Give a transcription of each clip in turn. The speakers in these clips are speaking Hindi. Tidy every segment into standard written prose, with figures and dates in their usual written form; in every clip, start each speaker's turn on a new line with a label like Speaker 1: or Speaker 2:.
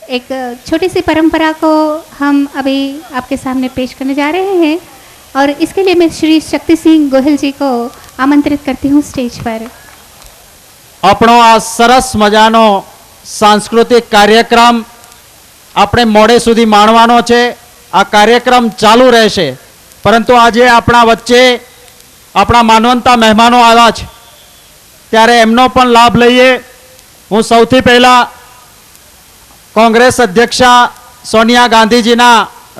Speaker 1: एक छोटी सी परंपरा को हम अभी आपके सामने पेश करने जा रहे हैं और इसके लिए मैं श्री शक्ति सिंह गोहिल जी को आमंत्रित करती हूँ स्टेज पर।
Speaker 2: આપણો આ સરસ મજાનો સાંસ્કૃતિક કાર્યક્રમ આપણે મોડે સુધી માણવાનો છે। આ કાર્યક્રમ ચાલુ રહેશે, પરંતુ આજે આપણા વચ્ચે આપણા માનવંતા મહેમાનો આવ્યા છે ત્યારે એમનો પણ લાભ લઈએ। હું સૌથી પહેલા કોંગ્રેસ અધ્યક્ષા સોનિયા ગાંધીજીના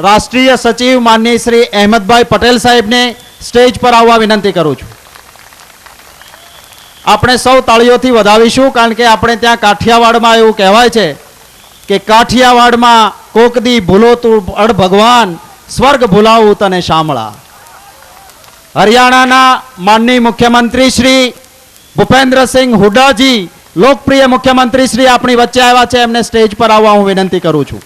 Speaker 2: રાષ્ટ્રીય સચિવ માનનીય શ્રી અહેમદભાઈ પટેલ સાહેબને સ્ટેજ પર આવવા વિનંતી કરું છું। આપણે સૌ તાળીઓથી વધાવીશું, કારણ કે આપણે ત્યાં કાઠિયાવાડમાં એવું કહેવાય છે કે કાઠિયાવાડમાં કોક દી ભૂલો તું અડ ભગવાન સ્વર્ગ ભૂલાવું તને શામળા। હરિયાણાના માનનીય મુખ્યમંત્રી શ્રી ભૂપેન્દ્રસિંહ હુડ્ડાજી, લોકપ્રિય મુખ્યમંત્રી શ્રી આપણી વચ્ચે આવ્યા છે, એમને સ્ટેજ પર આવવા હું વિનંતી કરું છું।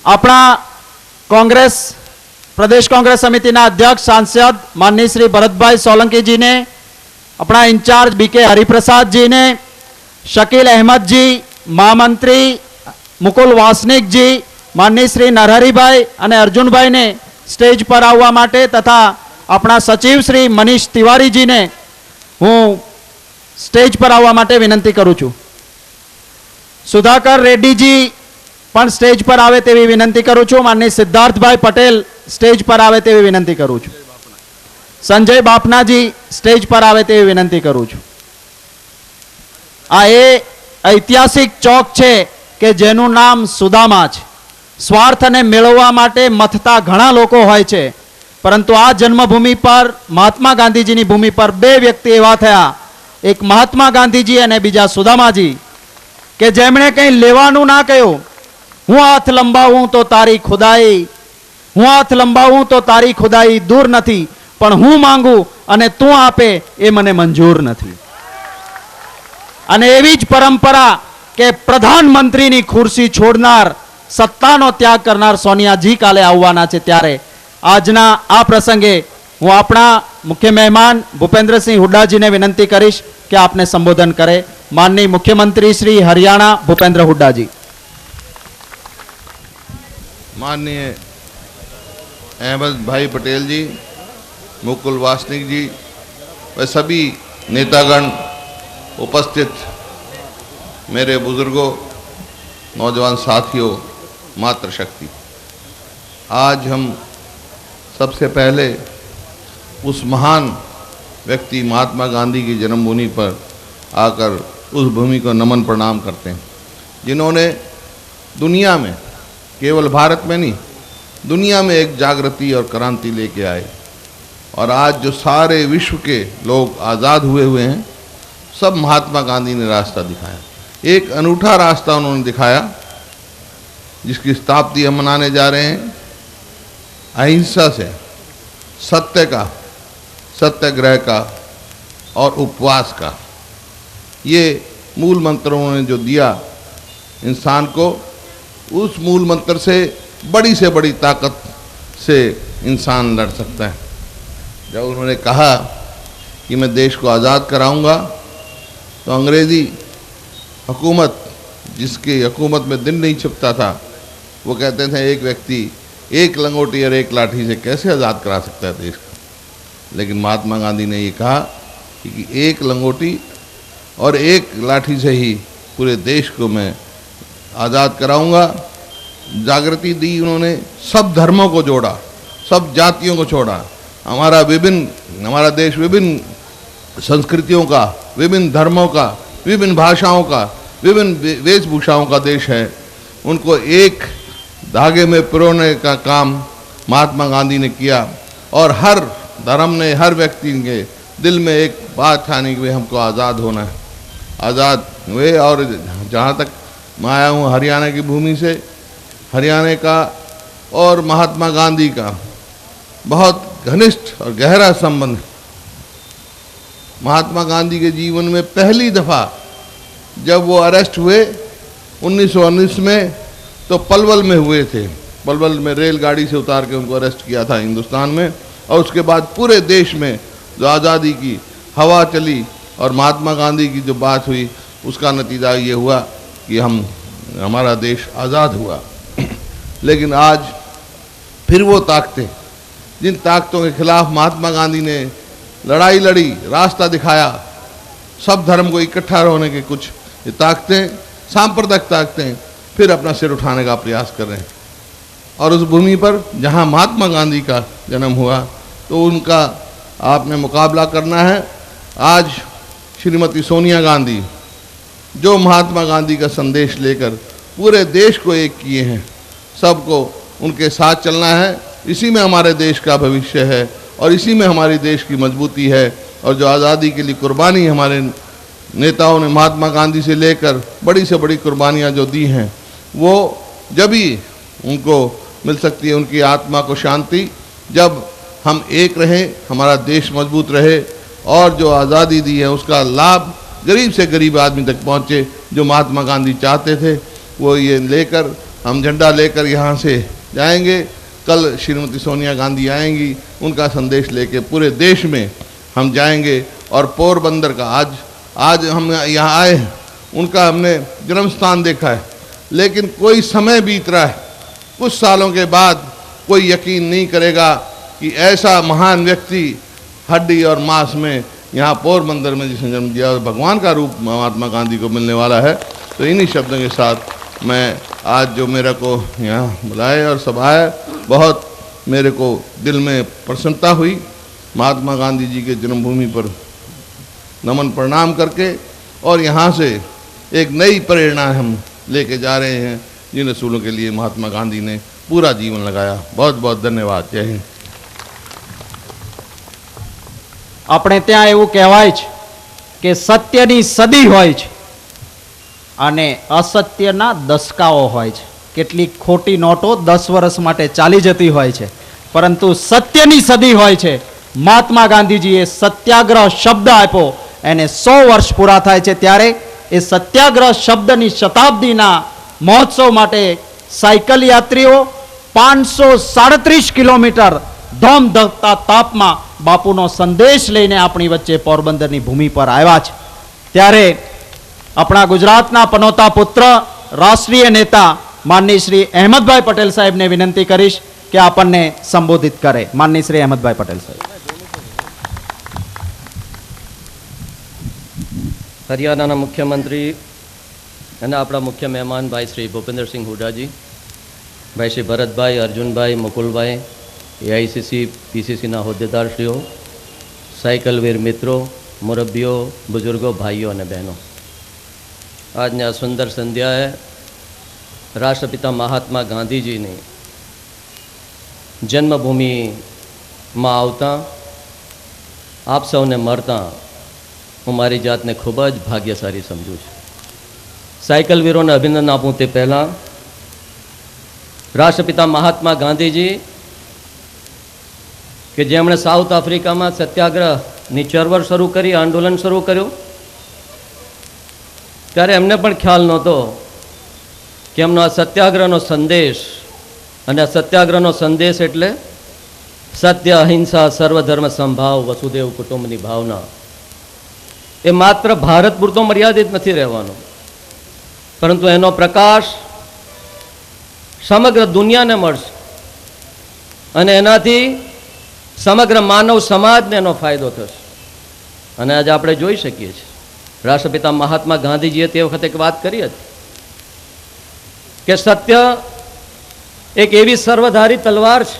Speaker 2: આપણા કોંગ્રેસ प्रदेश कांग्रेस समिति अध्यक्ष सांसद माननीय श्री भरतभाई सोलंकी जी ने, अपना इंचार्ज बीके हरिप्रसाद जी ने, शकील अहमद जी, महामंत्री मुकुल वासनिक जी, माननीय श्री नरहरी भाई और अर्जुन भाई ने स्टेज पर आववा माटे, तथा अपना सचिव श्री मनीष तिवारी जी ने हूँ स्टेज पर आववा माटे विनंती करूँ छूँ। सुधाकर रेड्डी जी पण स्टेज पर आवे तेवी विनंती करूँ छूँ। माननीय सिद्धार्थ भाई पटेल स्टेज पर आवे तेवी विनंती करूँ छूँ। संजय बापना जी स्टेज पर आवे तेवी विनंती करूँ छूँ। आ ए ऐतिहासिक चौक छे के जेनु नाम सुदामा छे। स्वार्थ ने मेळववा माटे मथता घणा लोको होय छे, परंतु आ जन्मभूमि पर महात्मा गांधीजी नी भूमि पर बे व्यक्ति एवा थया, एक महात्मा गांधीजी अने बीजा सुदामाजी, के जेमणे कई लेवानुं ना कह्युं। हूँ हाथ लंबावूं तो तारी खुदाई, हूँ हाथ लंबावूं तो तारी खुदाई दूर नथी, पण हूँ मांगू अने तू आपे ए मने मंजूर नथी। अने एवी ज परंपरा के प्रधानमंत्री नी खुर्सी छोड़नार, सत्तानो त्याग करनार सोनिया जी काले आववाना छे, त्यारे आजना आ प्रसंगे हूँ आपणा मुख्य मेहमान भूपेन्द्र सिंह हुड्डा जी ने विनंती करीश कि आपने संबोधन करे। माननीय मुख्यमंत्री श्री हरियाणा भूपेन्द्र हुड्डा जी।
Speaker 3: माननीय अहमद भाई पटेल जी, मुकुल वासनिक जी व सभी नेतागण, उपस्थित मेरे बुजुर्गों, नौजवान साथियों, मातृशक्ति, आज हम सबसे पहले उस महान व्यक्ति महात्मा गांधी की जन्मभूमि पर आकर उस भूमि को नमन प्रणाम करते हैं, जिन्होंने दुनिया में, केवल भारत में नहीं, दुनिया में एक जागृति और क्रांति लेके आए। और आज जो सारे विश्व के लोग आज़ाद हुए हैं, सब महात्मा गांधी ने रास्ता दिखाया। एक अनूठा रास्ता उन्होंने दिखाया, जिसकी शताब्दी हम मनाने जा रहे हैं। अहिंसा से, सत्य का, सत्याग्रह का और उपवास का, ये मूल मंत्र उन्होंने जो दिया इंसान को, उस मूल मंत्र से बड़ी ताकत से इंसान लड़ सकता है। जब उन्होंने कहा कि मैं देश को आज़ाद कराऊंगा, तो अंग्रेज़ी हुकूमत, जिसकी हुकूमत में दिन नहीं छिपता था, वो कहते थे एक व्यक्ति एक लंगोटी और एक लाठी से कैसे आज़ाद करा सकता है देश को। लेकिन महात्मा गांधी ने ये कहा कि एक लंगोटी और एक लाठी से ही पूरे देश को मैं आज़ाद कराऊंगा। जागृति दी उन्होंने, सब धर्मों को जोड़ा, सब जातियों को छोड़ा। हमारा देश विभिन्न संस्कृतियों का, विभिन्न धर्मों का, विभिन्न भाषाओं का, विभिन्न वेशभूषाओं का देश है। उनको एक धागे में पिरोने का काम महात्मा गांधी ने किया, और हर धर्म ने, हर व्यक्ति के दिल में एक बात ठानी कि हमको आज़ाद होना है। आज़ाद हुए, और जहाँ तक मैं आया हूँ हरियाणा की भूमि से, हरियाणा का और महात्मा गांधी का बहुत घनिष्ठ और गहरा संबंध। महात्मा गांधी के जीवन में पहली दफ़ा जब वो अरेस्ट हुए 1919 में, तो पलवल में हुए थे। पलवल में रेलगाड़ी से उतार के उनको अरेस्ट किया था हिंदुस्तान में, और उसके बाद पूरे देश में जो आज़ादी की हवा चली और महात्मा गांधी की जो बात हुई उसका नतीजा ये हुआ कि हमारा देश आज़ाद हुआ। लेकिन आज फिर वो ताकतें, जिन ताकतों के खिलाफ महात्मा गांधी ने लड़ाई लड़ी, रास्ता दिखाया, सब धर्म को इकट्ठा होने के कुछ ये ताकतें, सांप्रदायिक ताकतें फिर अपना सिर उठाने का प्रयास कर रहे हैं। और उस भूमि पर जहां महात्मा गांधी का जन्म हुआ तो उनका आपने मुकाबला करना है। आज श्रीमती सोनिया गांधी जो महात्मा गांधी का संदेश लेकर पूरे देश को एक किए हैं, सबको उनके साथ चलना है। इसी में हमारे देश का भविष्य है और इसी में हमारी देश की मजबूती है। और जो आज़ादी के लिए कुर्बानी हमारे नेताओं ने महात्मा गांधी से लेकर बड़ी से बड़ी कुर्बानियाँ जो दी हैं, वो जब ही उनको मिल सकती है, उनकी आत्मा को शांति, जब हम एक रहें, हमारा देश मजबूत रहे और जो आज़ादी दी है उसका लाभ गरीब से गरीब आदमी तक पहुँचे। जो महात्मा गांधी चाहते थे वो ये लेकर, हम झंडा लेकर यहाँ से जाएंगे। कल श्रीमती सोनिया गांधी आएंगी, उनका संदेश लेके पूरे देश में हम जाएंगे। और पोरबंदर का आज हम यहाँ आए हैं, उनका हमने जन्म स्थान देखा है, लेकिन कोई समय बीत रहा है, कुछ सालों के बाद कोई यकीन नहीं करेगा कि ऐसा महान व्यक्ति हड्डी और मांस में यहाँ पोरबंदर में जिसने जन्म दिया, भगवान का रूप महात्मा गांधी को मिलने वाला है। तो इन्हीं शब्दों के साथ मैं आज जो मेरे को यहाँ बुलाए और सभाए, बहुत मेरे को दिल में प्रसन्नता हुई। महात्मा गांधी जी के जन्मभूमि पर नमन प्रणाम करके और यहाँ से एक नई प्रेरणा हम लेके जा रहे हैं, जिन असूलों के लिए महात्मा गांधी ने पूरा जीवन लगाया। बहुत बहुत धन्यवाद। जय हिंद।
Speaker 2: આપણે ત્યાં એવું કહેવાય છે કે સત્યની સદી હોય છે અને અસત્યના દસકાઓ હોય છે। કેટલીક ખોટી નોટો 10 વર્ષ માટે ચાલી જતી હોય છે, પરંતુ સત્યની સદી હોય છે। મહાત્મા ગાંધીજીએ સત્યાગ્રહ શબ્દ આપ્યો, એને 100 વર્ષ પૂરા થાય છે, ત્યારે એ સત્યાગ્રહ શબ્દની શતાબ્દીના મહોત્સવ માટે સાયકલ યાત્રીઓ 537 કિલોમીટર ધોમ ધકતા તાપમાં બાપુનો સંદેશ લઈને આપણી વચ્ચે પોરબંદરની ભૂમિ પર આવ્યા છે। ત્યારે આપણા ગુજરાતના પનોતા પુત્ર, રાષ્ટ્રીય નેતા માનની શ્રી અહેમદભાઈ પટેલ સાહેબને વિનંતી કરીશ કે આપણને સંબોધિત કરે। માનની શ્રી અહેમદભાઈ પટેલ સાહેબ।
Speaker 4: હરિયાણાના મુખ્યમંત્રી અને આપણા મુખ્ય મહેમાન ભાઈ શ્રી ભૂપેન્દ્રસિંહ હુડાજી, ભાઈ શ્રી ભરતભાઈ, અર્જુનભાઈ, મુકુલભાઈ, એઆઈસીસી પીસીસીના હોદ્દેદારશ્રીઓ, સાયકલવીર મિત્રો, મુરબ્બીઓ, બુઝુર્ગો, ભાઈઓ અને બહેનો, આજની આ સુંદર સંધ્યાએ રાષ્ટ્રપિતા મહાત્મા ગાંધીજીની જન્મભૂમિમાં આવતા આપ સૌને મળતા હું મારી જાતને ખૂબ જ ભાગ્યશાળી સમજું છું। સાયકલ વીરોને અભિનંદન આપું તે પહેલાં રાષ્ટ્રપિતા મહાત્મા ગાંધીજી કે જેમણે સાઉથ આફ્રિકામાં સત્યાગ્રહની ચળવળ શરૂ કરી, આંદોલન શરૂ કર્યું, ત્યારે એમને પણ ખ્યાલ નહોતો કે એમનો આ સત્યાગ્રહનો સંદેશ, અને આ સત્યાગ્રહનો સંદેશ એટલે સત્ય, અહિંસા, સર્વધર્મ સંભાવ, વસુદેવ કુટુંબની ભાવના, એ માત્ર ભારત પૂરતો મર્યાદિત નથી રહેવાનો, પરંતુ એનો પ્રકાશ સમગ્ર દુનિયાને મળશે અને એનાથી સમગ્ર માનવ સમાજને એનો ફાયદો થશે। અને આજે આપણે જોઈ શકીએ છીએ રાષ્ટ્રપિતા મહાત્મા ગાંધીજીએ તે વખતે એક વાત કરી હતી કે સત્ય એક એવી સર્વધારી તલવાર છે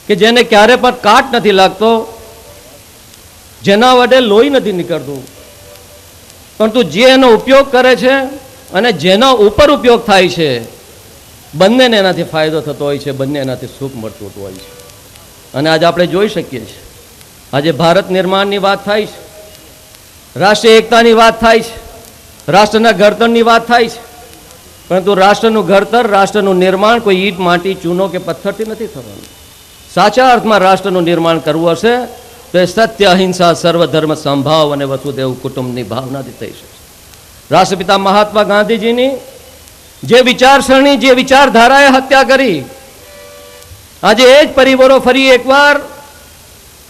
Speaker 4: કે જેને ક્યારે પણ કાટ નથી લાગતો, જેના વડે લોહી નથી નીકળતું, પરંતુ જે એનો ઉપયોગ કરે છે અને જેના ઉપર ઉપયોગ થાય છે, બંનેને એનાથી ફાયદો થતો હોય છે, બંને એનાથી સુખ મળતું હોય છે। અને આજે આપણે જોઈ શકીએ છીએ, આજે ભારત નિર્માણની વાત થાય છે, રાષ્ટ્રીય એકતાની વાત થાય છે, રાષ્ટ્રના ઘડતરની વાત થાય છે, પરંતુ રાષ્ટ્રનું ઘડતર, રાષ્ટ્રનું નિર્માણ કોઈ ઈંટ, માટી, ચૂનો કે પથ્થરથી નથી થવાનું। સાચા અર્થમાં રાષ્ટ્રનું નિર્માણ કરવું હશે તો એ સત્ય, અહિંસા, સર્વધર્મ સંભાવ અને વસુદેવ કુટુંબની ભાવનાથી થઈ શકે। રાષ્ટ્રપિતા મહાત્મા ગાંધીજીની જે વિચારસરણી, જે વિચારધારાએ હત્યા કરી, આજે એ જ પરિવારો ફરી એકવાર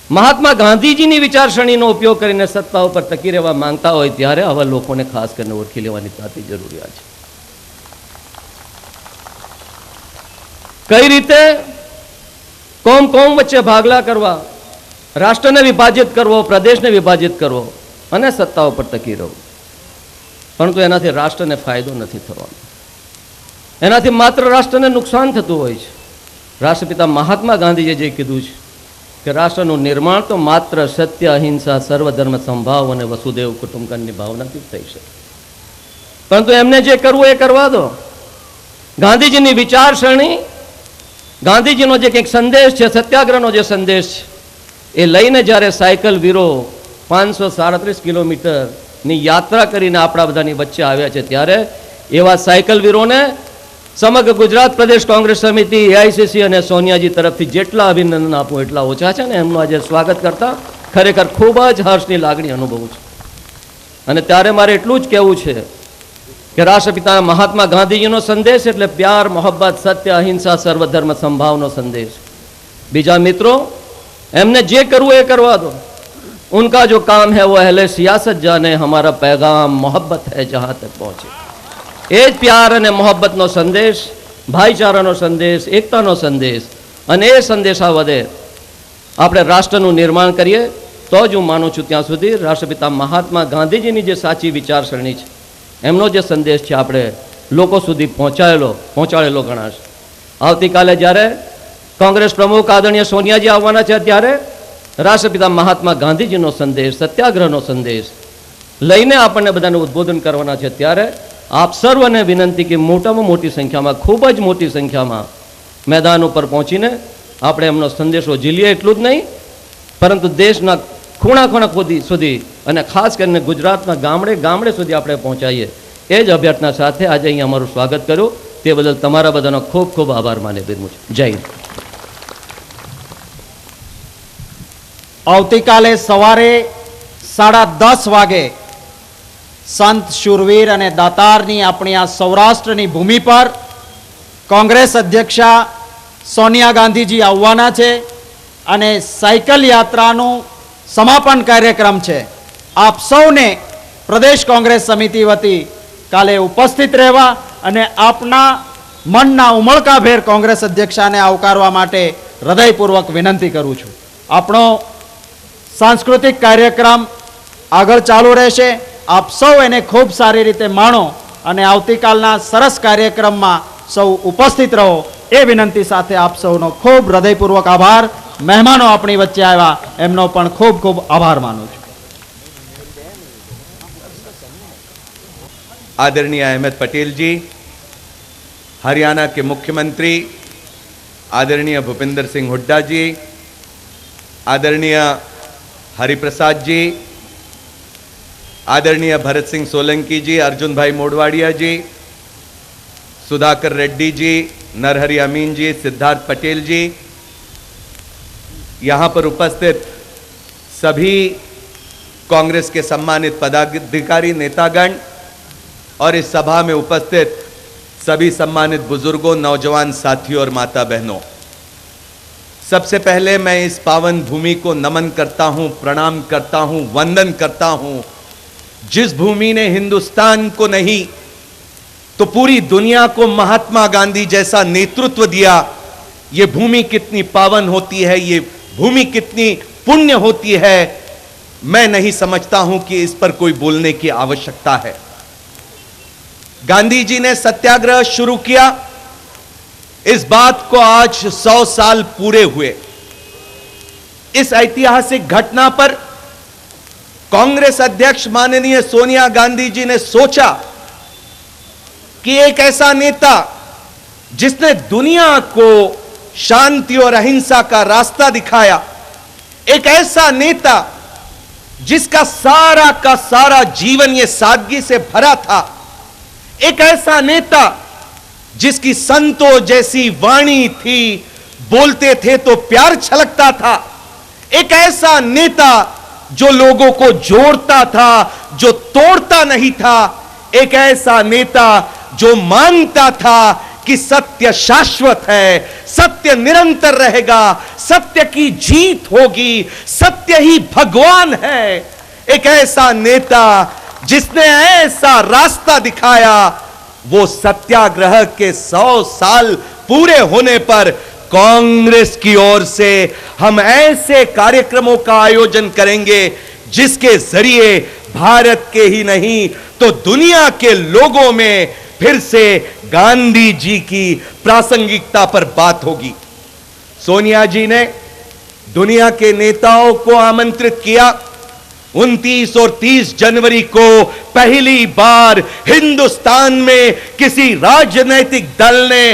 Speaker 4: મહાત્મા ગાંધીજીની વિચારસરણીનો ઉપયોગ કરીને સત્તા ઉપર ટકી રહેવા માંગતા હોય ત્યારે આવા લોકોને ખાસ કરીને ઓળખી લેવાની તાતી જરૂરિયાત છે. કઈ રીતે કોમ વચ્ચે ભાગલા કરવા, રાષ્ટ્રને વિભાજિત કરવો, પ્રદેશને વિભાજિત કરવો અને સત્તા ઉપર ટકી રહેવું, પરંતુ એનાથી રાષ્ટ્રને ફાયદો નથી થવાનો, એનાથી માત્ર રાષ્ટ્રને નુકસાન થતું હોય છે. રાષ્ટ્રપિતા મહાત્મા ગાંધીજીએ જે કીધું છે કે રાષ્ટ્રનું નિર્માણ તો માત્ર સત્ય, અહિંસા, સર્વધર્મ સંભાવ અને વસુદેવ કુટુંબકમની ભાવનાથી જ થઈ શકે, પરંતુ એમને જે કરવું એ કરવા દો. ગાંધીજીની વિચારસરણી, ગાંધીજીનો જે કંઈક સંદેશ છે, સત્યાગ્રહનો જે સંદેશ છે, એ લઈને જ્યારે સાયકલ વીરો 537 કિલોમીટરની યાત્રા કરીને આપણા બધાની વચ્ચે આવ્યા છે, ત્યારે એવા સાયકલ વીરોને સમગ્ર ગુજરાત પ્રદેશ કોંગ્રેસ સમિતિ, એઆઈસીસી અને સોનિયાજી તરફથી જેટલા અભિનંદન આપું એટલા ઓછા છે ને. એમનું આજે સ્વાગત કરતા ખરેખર ખૂબ જ હર્ષની લાગણી અનુભવું છું. અને ત્યારે મારે એટલું જ કહેવું છે કે રાષ્ટ્રપિતા મહાત્મા ગાંધીજીનો સંદેશ એટલે પ્યાર, મોહબ્બત, સત્ય, અહિંસા, સર્વધર્મ સંભાવનો સંદેશ. બીજા મિત્રો, એમને જે કરવું એ કરવા દો. उनका जो काम है वो अहले सियासत जाने, हमारा पैगाम मोहब्बत है जहाँ तक पहुँचे. એ જ પ્યાર અને મોહબ્બતનો સંદેશ, ભાઈચારાનો સંદેશ, એકતાનો સંદેશ, અને એ સંદેશા વધે આપણે રાષ્ટ્રનું નિર્માણ કરીએ તો જ હું માનું છું ત્યાં સુધી રાષ્ટ્રપિતા મહાત્મા ગાંધીજીની જે સાચી વિચારસરણી છે, એમનો જે સંદેશ છે, આપણે લોકો સુધી પહોંચાડેલો ગણાશે. આવતીકાલે જ્યારે કોંગ્રેસ પ્રમુખ આદરણીય સોનિયાજી આવવાના છે, ત્યારે રાષ્ટ્રપિતા મહાત્મા ગાંધીજીનો સંદેશ, સત્યાગ્રહનો સંદેશ લઈને આપણને બધાને ઉદ્બોધન કરવાના છે. ત્યારે આપ સર્વને વિનંતી કે મોટામાં મોટી સંખ્યામાં, ખૂબ જ મોટી સંખ્યામાં મેદાન ઉપર પહોંચીને આપણે એમનો સંદેશો ઝીલીએ. એટલું જ નહીં, પરંતુ દેશના ખૂણા સુધી અને ખાસ કરીને ગુજરાતના ગામડે સુધી આપણે પહોંચાડીએ. એ જ અભ્યર્થના સાથે આજે અહીંયા અમારું સ્વાગત કર્યું, તે બદલ તમારા બધાનો ખૂબ ખૂબ આભાર માને બિરમું છું. જય હિન્દ.
Speaker 2: આવતીકાલે સવારે 10:30 વાગે સંત, શૂરવીર અને દાતારની આપણી આ સૌરાષ્ટ્રની ભૂમિ પર કોંગ્રેસ અધ્યક્ષા સોનિયા ગાંધીજી આવવાના છે અને સાયકલ યાત્રાનું સમાપન કાર્યક્રમ છે. આપ સૌને પ્રદેશ કોંગ્રેસ સમિતિ વતી કાલે ઉપસ્થિત રહેવા અને આપના મનના ઉમળકાભેર કોંગ્રેસ અધ્યક્ષાને આવકારવા માટે હૃદયપૂર્વક વિનંતી કરું છું. આપણો સાંસ્કૃતિક કાર્યક્રમ આગળ ચાલુ રહેશે. આપ સૌ એને ખૂબ સારી રીતે માણો અને આવતીકાલના સરસ કાર્યક્રમમાં સૌ ઉપસ્થિત રહો, એ વિનંતી સાથે આપ સૌનો ખૂબ હૃદયપૂર્વક આભાર. મહેમાનો આપણી વચ્ચે આવ્યા એમનો પણ ખૂબ ખૂબ આભાર માનું છું.
Speaker 5: आदरणीय अहमद पटेल जी, हरियाणा के मुख्यमंत्री आदरणीय भूपेंद्र सिंह हुड्डा जी, आदरणीय हरिप्रसाद जी, आदरणीय भरत सिंह सोलंकी जी, अर्जुन भाई मोडवाडिया जी, सुधाकर रेड्डी जी, नरहरि अमीन जी, सिद्धार्थ पटेल जी, यहाँ पर उपस्थित सभी कांग्रेस के सम्मानित पदाधिकारी, नेतागण और इस सभा में उपस्थित सभी सम्मानित बुजुर्गों, नौजवान साथियों और माता बहनों, सबसे पहले मैं इस पावन भूमि को नमन करता हूं, प्रणाम करता हूं, वंदन करता हूं, जिस भूमि ने हिंदुस्तान को नहीं तो पूरी दुनिया को महात्मा गांधी जैसा नेतृत्व दिया। ये भूमि कितनी पावन होती है, ये भूमि कितनी पुण्य होती है, मैं नहीं समझता हूं कि इस पर कोई बोलने की आवश्यकता है। गांधी जी ने सत्याग्रह शुरू किया, इस बात को आज 100 साल पूरे हुए। इस ऐतिहासिक घटना पर कांग्रेस अध्यक्ष माननीय सोनिया गांधी जी ने सोचा कि एक ऐसा नेता जिसने दुनिया को शांति और अहिंसा का रास्ता दिखाया, एक ऐसा नेता जिसका सारा का सारा जीवन ये सादगी से भरा था, एक ऐसा नेता जिसकी संतों जैसी वाणी थी, बोलते थे तो प्यार छलकता था, एक ऐसा नेता जो लोगों को जोड़ता था, जो तोड़ता नहीं था, एक ऐसा नेता जो मानता था कि सत्य शाश्वत है, सत्य निरंतर रहेगा, सत्य की जीत होगी, सत्य ही भगवान है। एक ऐसा नेता जिसने ऐसा रास्ता दिखाया, वो सत्याग्रह के 100 साल पूरे होने पर कांग्रेस की ओर से हम ऐसे कार्यक्रमों का आयोजन करेंगे जिसके जरिए भारत के ही नहीं तो दुनिया के लोगों में फिर से गांधी जी की प्रासंगिकता पर बात होगी। सोनिया जी ने दुनिया के नेताओं को आमंत्रित किया। 29 और 30 जनवरी को पहली बार हिंदुस्तान में किसी राजनैतिक दल ने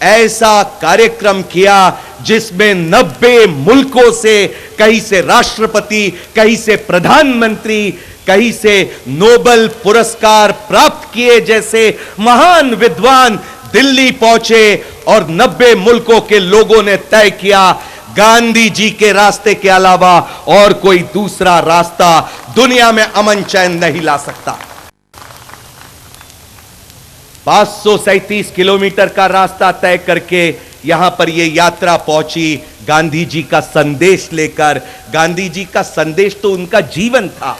Speaker 5: ऐसा कार्यक्रम किया जिसमें 90 मुल्कों से, कहीं से राष्ट्रपति, कहीं से प्रधानमंत्री, कहीं से नोबेल पुरस्कार प्राप्त किए जैसे महान विद्वान दिल्ली पहुंचे और 90 मुल्कों के लोगों ने तय किया गांधी जी के रास्ते के अलावा और कोई दूसरा रास्ता दुनिया में अमन चैन नहीं ला सकता। 537 किलोमीटर का रास्ता तय करके यहां पर यह यात्रा पहुंची गांधी जी का संदेश लेकर। गांधी जी का संदेश तो उनका जीवन था,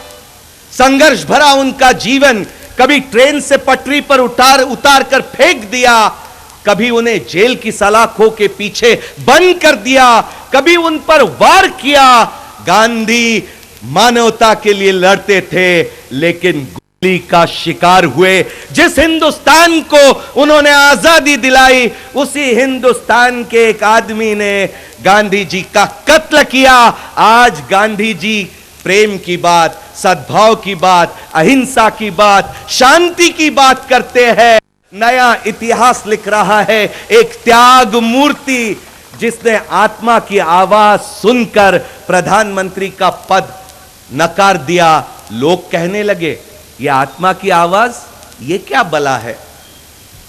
Speaker 5: संघर्ष भरा उनका जीवन। कभी ट्रेन से पटरी पर उतार कर फेंक दिया, कभी उन्हें जेल की सलाखों के पीछे बंद कर दिया, कभी उन पर वार किया। गांधी मानवता के लिए लड़ते थे लेकिन गोली का शिकार हुए। जिस हिंदुस्तान को उन्होंने आजादी दिलाई, उसी हिंदुस्तान के एक आदमी ने गांधी जी का कत्ल किया। आज गांधी जी प्रेम की बात, सद्भाव की बात, अहिंसा की बात, शांति की बात करते हैं। नया इतिहास लिख रहा है एक त्याग मूर्ति जिसने आत्मा की आवाज सुनकर प्रधानमंत्री का पद नकार दिया। लोग कहने लगे ये आत्मा की आवाज, ये क्या बला है?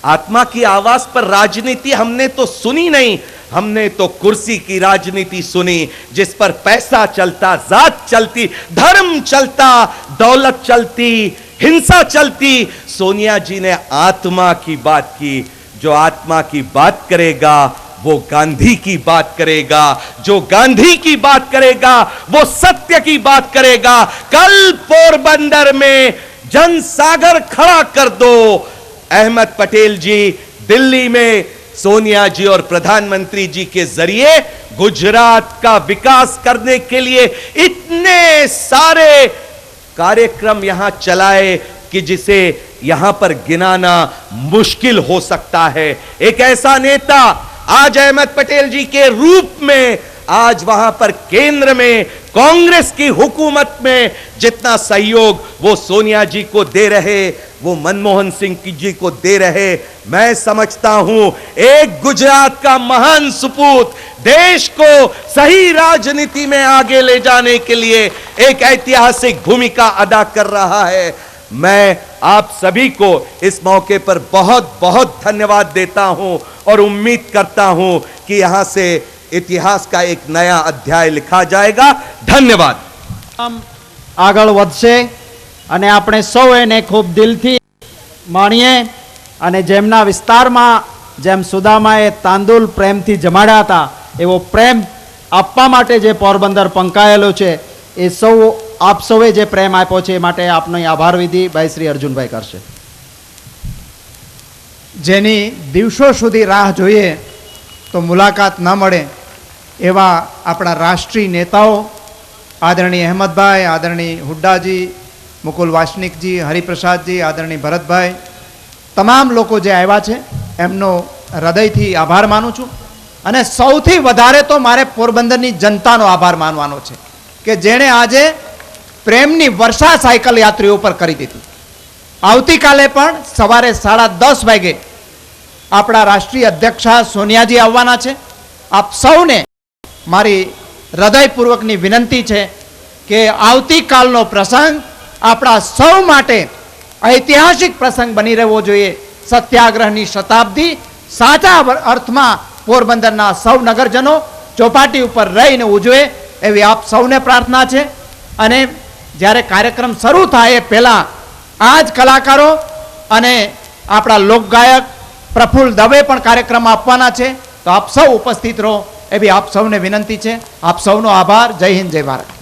Speaker 5: आत्मा की आवाज पर राजनीति हमने तो सुनी नहीं, हमने तो कुर्सी की राजनीति सुनी जिस पर पैसा चलता, जात चलती, धर्म चलता, दौलत चलती, हिंसा चलती। सोनिया जी ने आत्मा की बात की। जो आत्मा की बात करेगा वो गांधी की बात करेगा, जो गांधी की बात करेगा वो सत्य की बात करेगा। कल पोरबंदर में जनसागर खड़ा कर दो। अहमद पटेल जी दिल्ली में सोनिया जी और प्रधानमंत्री जी के जरिए गुजरात का विकास करने के लिए इतने सारे कार्यक्रम यहां चलाए कि जिसे यहां पर गिनाना मुश्किल हो सकता है। एक ऐसा नेता आज अहमद पटेल जी के रूप में आज वहां पर केंद्र में कांग्रेस की हुकूमत में जितना सहयोग वो सोनिया जी को दे रहे, वो मनमोहन सिंह जी को दे रहे, मैं समझता हूं एक गुजरात का महान सपूत देश को सही राजनीति में आगे ले जाने के लिए एक ऐतिहासिक भूमिका अदा कर रहा है। मैं आप सभी को इस मौके पर बहुत बहुत धन्यवाद देता हूं और उम्मीद करता हूं कि यहां से इतिहास का एक नया अध्याय लिखा जाएगा। धन्यवाद।
Speaker 2: આગળ વધશે અને આપણે સૌ એને ખૂબ દિલથી માણીએ અને જેમના વિસ્તારમાં જેમ સુદામાએ તાંદુલ પ્રેમથી જમાડ્યા હતા એવો પ્રેમ આપવા માટે જે પોરબંદર પંકાયેલો છે એ સૌ આપ સૌએ જે પ્રેમ આપ્યો છે એ માટે આપનો આભાર વિધિ ભાઈ શ્રી અર્જુનભાઈ કરશે।
Speaker 6: જેની દિવસો સુધી રાહ જોઈએ તો મુલાકાત ન મળે એવા આપણા રાષ્ટ્રીય નેતાઓ આદરણીય અહેમદભાઈ, આદરણીય હુડ્ડાજી, મુકુલ વાસનિકજી, હરિપ્રસાદજી, આદરણીય ભરતભાઈ, તમામ લોકો જે આવ્યા છે એમનો હૃદયથી આભાર માનું છું। અને સૌથી વધારે તો મારે પોરબંદરની જનતાનો આભાર માનવાનો છે કે જેણે આજે પ્રેમની વર્ષા સાયકલ યાત્રીઓ ઉપર કરી દીધી। આવતીકાલે પણ સવારે 10:30 વાગે આપણા રાષ્ટ્રીય અધ્યક્ષા સોનિયાજી આવવાના છે। આપ સૌને મારી હૃદયપૂર્વકની વિનંતી છે કે આવતીકાલનો પ્રસંગ આપણા સૌ માટે ઐતિહાસિક પ્રસંગ બની રહેવો જોઈએ। સત્યાગ્રહની શતાબ્દી સાચા અર્થમાં પોરબંદરના સૌ નગરજનો ચોપાટી ઉપર રહીને ઉજવે એવી આપ સૌને પ્રાર્થના છે। અને જ્યારે કાર્યક્રમ શરૂ થાય એ પહેલાં આ જ કલાકારો અને આપણા લોકગાયક પ્રફુલ્લ દવે પણ કાર્યક્રમમાં આપવાના છે. તો આપ સૌ ઉપસ્થિત રહો એવી આપ સૌને વિનંતી છે. આપ સૌનો આભાર. જય હિન્દ, જય ભારત.